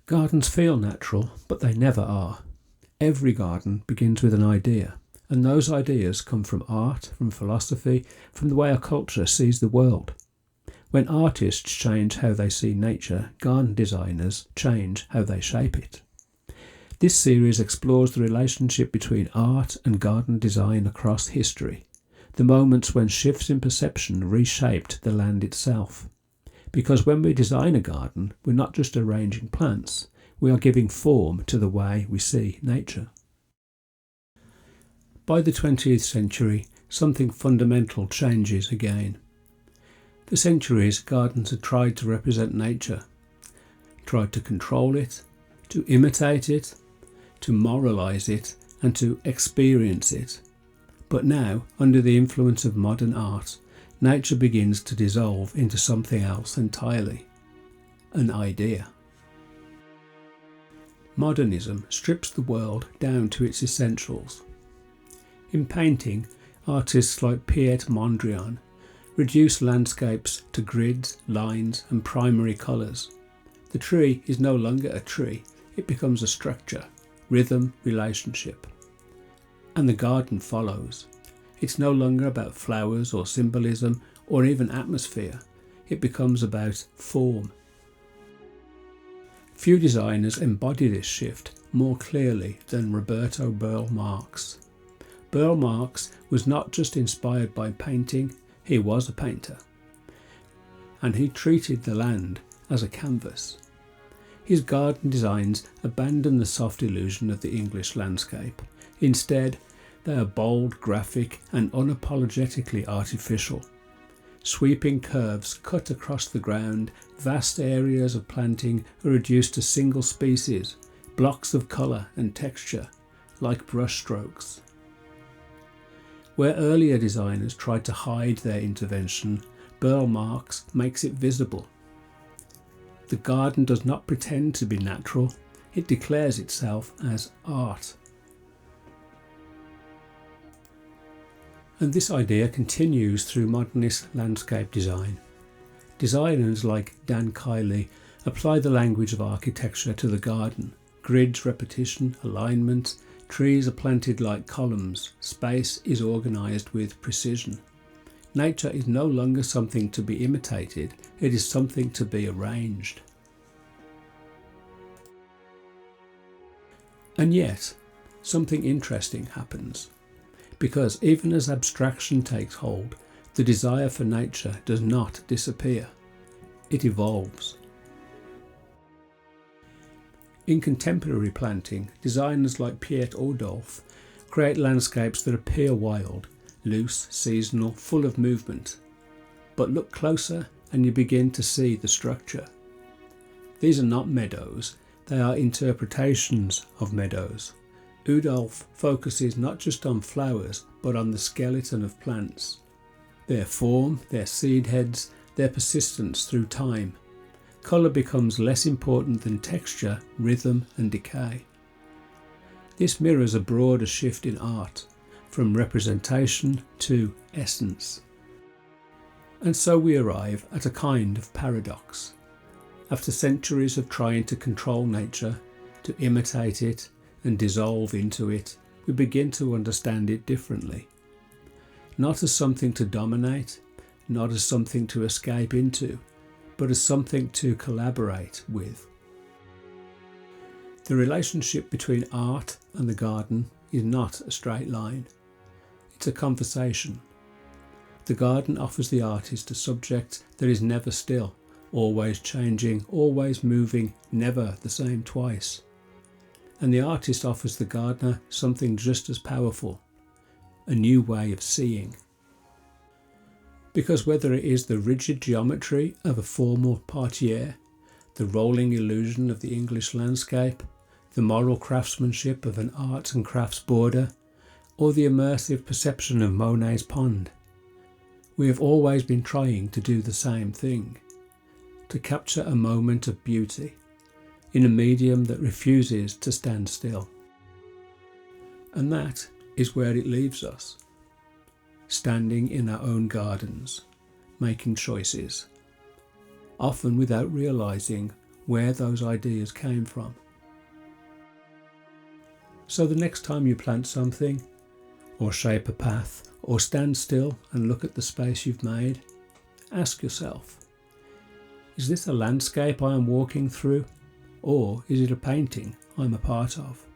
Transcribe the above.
Gardens feel natural, but they never are. Every garden begins with an idea, and those ideas come from art, from philosophy, from the way our culture sees the world. When artists change how they see nature, garden designers change how they shape it. This series explores the relationship between art and garden design across history, the moments when shifts in perception reshaped the land itself. Because when we design a garden, we're not just arranging plants, we are giving form to the way we see nature. By the 20th century, something fundamental changes again. For centuries, gardens had tried to represent nature, tried to control it, to imitate it, to moralise it, and to experience it. But now, under the influence of modern art, nature begins to dissolve into something else entirely, an idea. Modernism strips the world down to its essentials. In painting, artists like Piet Mondrian reduce landscapes to grids, lines and primary colours. The tree is no longer a tree, it becomes a structure, rhythm, relationship. And the garden follows. It's no longer about flowers or symbolism or even atmosphere, it becomes about form. Few designers embody this shift more clearly than Roberto Burle Marx. Burle Marx was not just inspired by painting, he was a painter. And he treated the land as a canvas. His garden designs abandon the soft illusion of the English landscape. Instead, they are bold, graphic and unapologetically artificial. Sweeping curves cut across the ground, vast areas of planting are reduced to single species, blocks of colour and texture, like brush strokes. Where earlier designers tried to hide their intervention, Burle Marx makes it visible. The garden does not pretend to be natural, it declares itself as art. And this idea continues through modernist landscape design. Designers like Dan Kiley apply the language of architecture to the garden. Grids, repetition, alignment, trees are planted like columns, space is organised with precision. Nature is no longer something to be imitated, it is something to be arranged. And yet, something interesting happens. Because even as abstraction takes hold, the desire for nature does not disappear. It evolves. In contemporary planting, designers like Piet Oudolf create landscapes that appear wild, loose, seasonal, full of movement. But look closer and you begin to see the structure. These are not meadows, they are interpretations of meadows. Oudolf focuses not just on flowers, but on the skeleton of plants. Their form, their seed heads, their persistence through time. Colour becomes less important than texture, rhythm and decay. This mirrors a broader shift in art, from representation to essence. And so we arrive at a kind of paradox. After centuries of trying to control nature, to imitate it, and dissolve into it, we begin to understand it differently. Not as something to dominate, not as something to escape into, but as something to collaborate with. The relationship between art and the garden is not a straight line. It's a conversation. The garden offers the artist a subject that is never still, always changing, always moving, never the same twice. And the artist offers the gardener something just as powerful, a new way of seeing. Because whether it is the rigid geometry of a formal parterre, the rolling illusion of the English landscape, the moral craftsmanship of an arts and crafts border, or the immersive perception of Monet's pond, we have always been trying to do the same thing, to capture a moment of beauty in a medium that refuses to stand still. And that is where it leaves us, standing in our own gardens, making choices, often without realising where those ideas came from. So the next time you plant something, or shape a path, or stand still and look at the space you've made, ask yourself, is this a landscape I am walking through, or is it a painting I'm a part of?